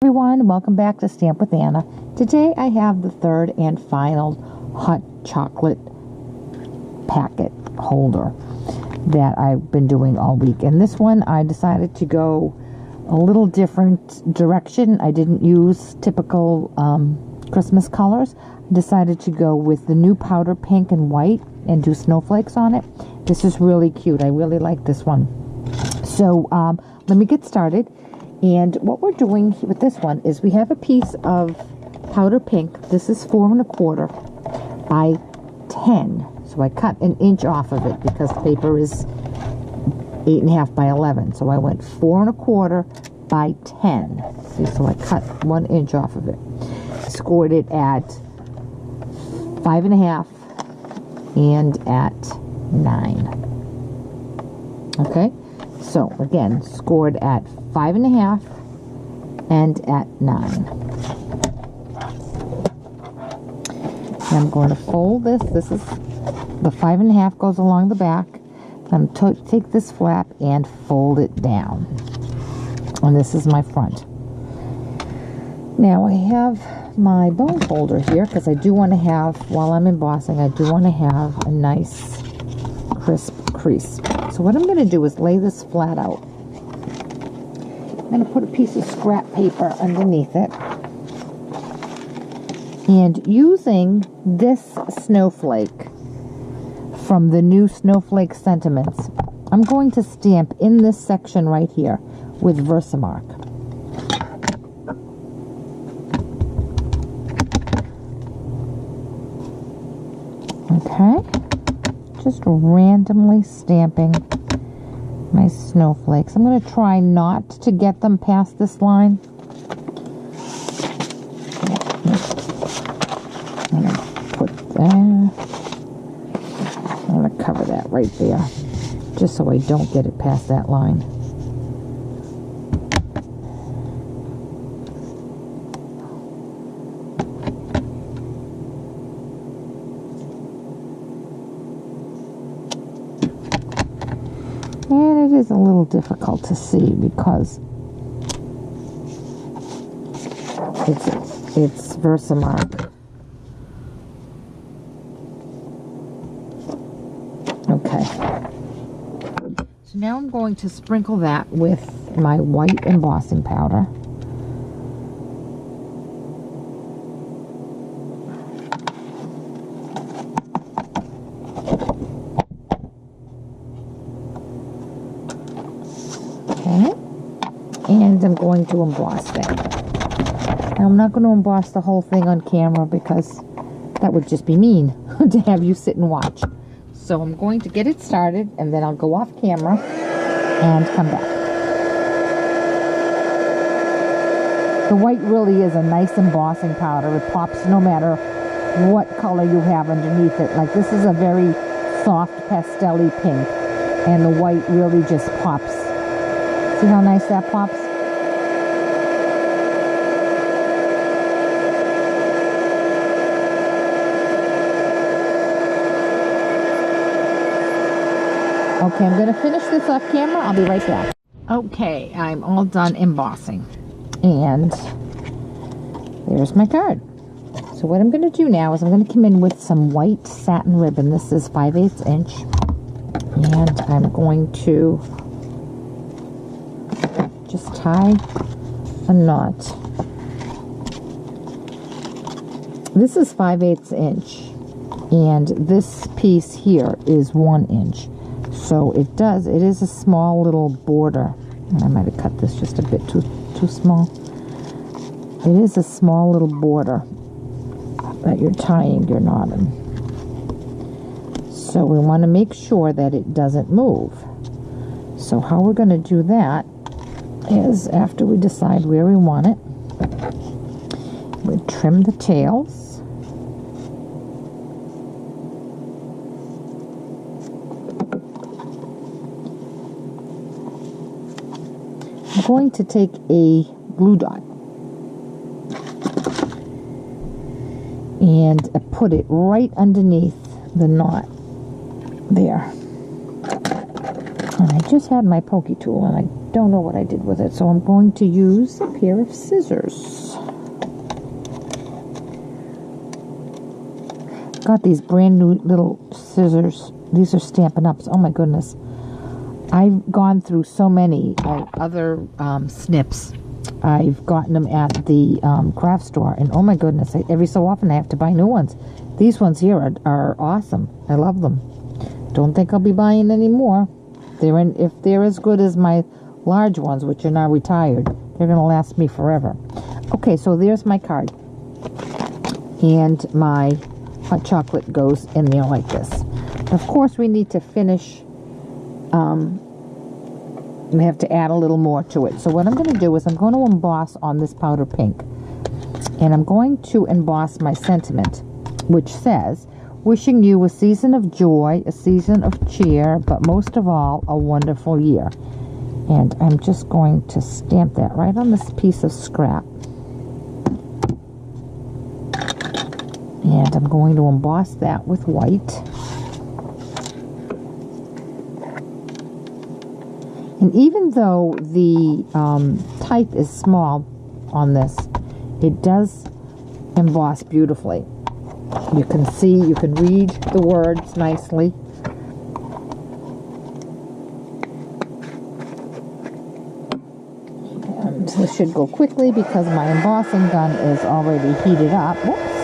everyone, welcome back to Stamp with Anna. Today I have the third and final hot chocolate packet holder that I've been doing all week, and this one I decided to go a little different direction. I didn't use typical Christmas colors. I decided to go with the new powder pink and white and do snowflakes on it. This is really cute. I really like this one. So let me get started. And what we're doing with this one is we have a piece of powder pink. This is 4 1/4 by 10. So I cut an inch off of it because the paper is 8 1/2 by 11. So I went 4 1/4 by 10. See, so I cut 1 inch off of it. Scored it at 5 1/2 and at 9. Okay, so again, scored at 5 1/2 and at 9. And I'm going to fold this. This is the 5 1/2 goes along the back. I'm going to take this flap and fold it down. And this is my front. Now I have my bone folder here because I do want to have, while I'm embossing, I do want to have a nice crisp crease. So what I'm going to do is lay this flat out. I'm going to put a piece of scrap paper underneath it. And using this snowflake from the new Snowflake Sentiments, I'm going to stamp in this section right here with Versamark. Okay, just randomly stamping my snowflakes. I'm going to try not to get them past this line. I'm going to put that. I'm going to cover that right there, just so I don't get it past that line. And it is a little difficult to see because it's Versamark. Okay. So now I'm going to sprinkle that with my white embossing powder. And I'm going to emboss that. Now I'm not going to emboss the whole thing on camera because that would just be mean to have you sit and watch. So I'm going to get it started and then I'll go off camera and come back. The white really is a nice embossing powder. It pops no matter what color you have underneath it. Like this is a very soft pastel-y pink and the white really just pops. See how nice that pops? Okay, I'm going to finish this off camera. I'll be right back. Okay, I'm all done embossing. And there's my card. So what I'm going to do now is I'm going to come in with some white satin ribbon. This is 5/8 inch. And I'm going to just tie a knot. This is 5/8 inch. And this piece here is 1 inch. So it is a small little border. And I might have cut this just a bit too small. It is a small little border that you're tying your knot in. So we want to make sure that it doesn't move. So how we're going to do that is after we decide where we want it, we trim the tails. I'm going to take a glue dot and put it right underneath the knot there. And I I just had my pokey tool and I don't know what I did with it, so I'm going to use a pair of scissors. Got these brand new little scissors. These are Stampin' Ups. Oh my goodness. I've gone through so many other snips. I've gotten them at the craft store, and oh my goodness, every so often I have to buy new ones. These ones here are awesome. I love them. Don't think I'll be buying any more. If they're as good as my large ones, which are now retired, they're going to last me forever. Okay, so there's my card. And my hot chocolate goes in there like this. Of course, we need to finish. We have to add a little more to it. So what I'm going to do is I'm going to emboss on this powder pink. And I'm going to emboss my sentiment, which says, wishing you a season of joy, a season of cheer, but most of all, a wonderful year. And I'm just going to stamp that right on this piece of scrap. And I'm going to emboss that with white. And even though the type is small on this, it does emboss beautifully. You can see, you can read the words nicely. And this should go quickly because my embossing gun is already heated up. Whoops.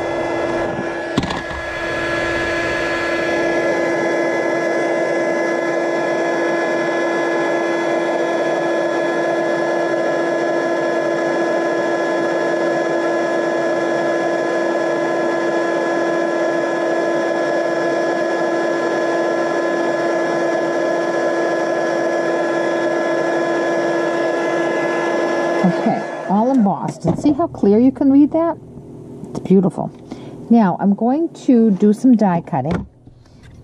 Okay, all embossed. And see how clear you can read that? It's beautiful. Now, I'm going to do some die cutting.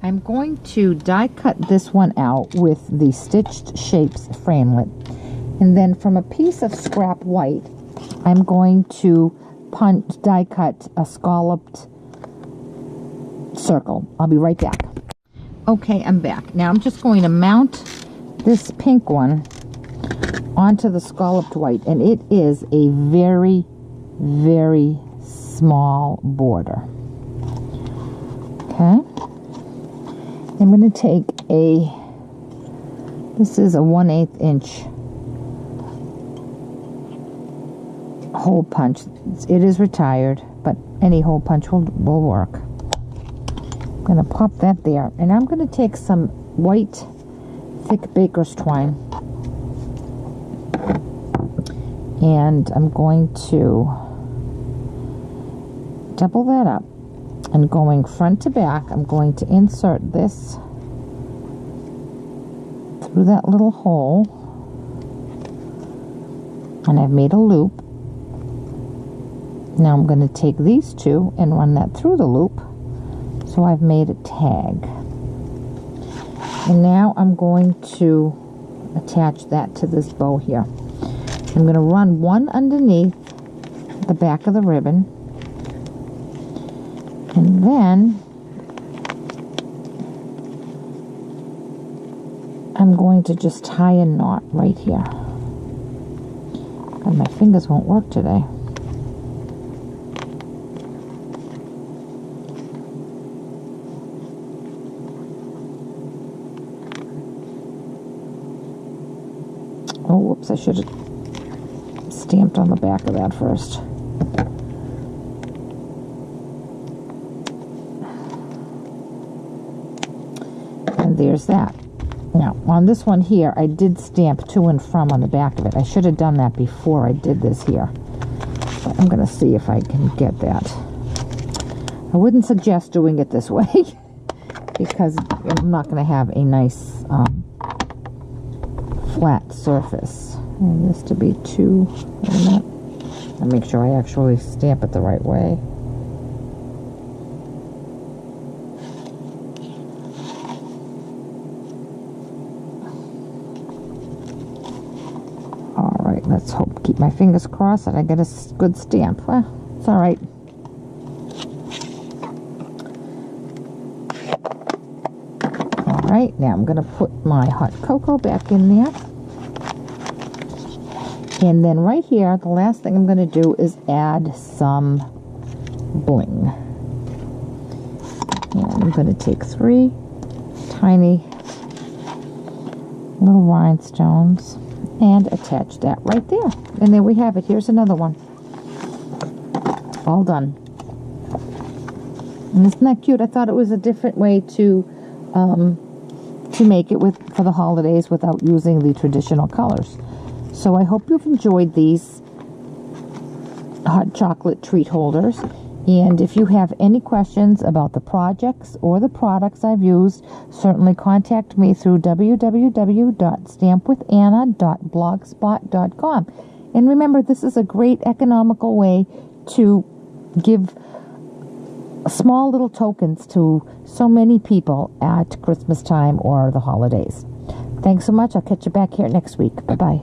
I'm going to die cut this one out with the Stitched Shapes framelit. And then from a piece of scrap white, I'm going to die cut a scalloped circle. I'll be right back. Okay, I'm back. Now I'm just going to mount this pink one onto the scalloped white, and it is a very, very small border. Okay, I'm going to take this is a 1/8 inch hole punch. It is retired, but any hole punch will work. I'm going to pop that there, and I'm going to take some white thick baker's twine. And I'm going to double that up, and going front to back, I'm going to insert this through that little hole, and I've made a loop. Now I'm going to take these two and run that through the loop, so I've made a tag. And now I'm going to attach that to this bow here. I'm going to run one underneath the back of the ribbon, and then I'm going to just tie a knot right here. God, my fingers won't work today. Oh, whoops, I should have stamped on the back of that first. And there's that. Now, on this one here, I did stamp to and from on the back of it. I should have done that before I did this here. But I'm going to see if I can get that. I wouldn't suggest doing it this way because I'm not going to have a nice flat surface. And this to be too, wait a minute. I'll make sure I actually stamp it the right way. Alright, let's hope, keep my fingers crossed that I get a good stamp. Well, it's alright. Alright, now I'm going to put my hot cocoa back in there. And then right here, the last thing I'm going to do is add some bling. And I'm going to take 3 tiny little rhinestones and attach that right there. And there we have it. Here's another one. All done. And isn't that cute? I thought it was a different way to make it for the holidays without using the traditional colors. So I hope you've enjoyed these hot chocolate treat holders. And if you have any questions about the projects or the products I've used, certainly contact me through www.stampwithanna.blogspot.com. And remember, this is a great economical way to give small little tokens to so many people at Christmas time or the holidays. Thanks so much. I'll catch you back here next week. Bye-bye.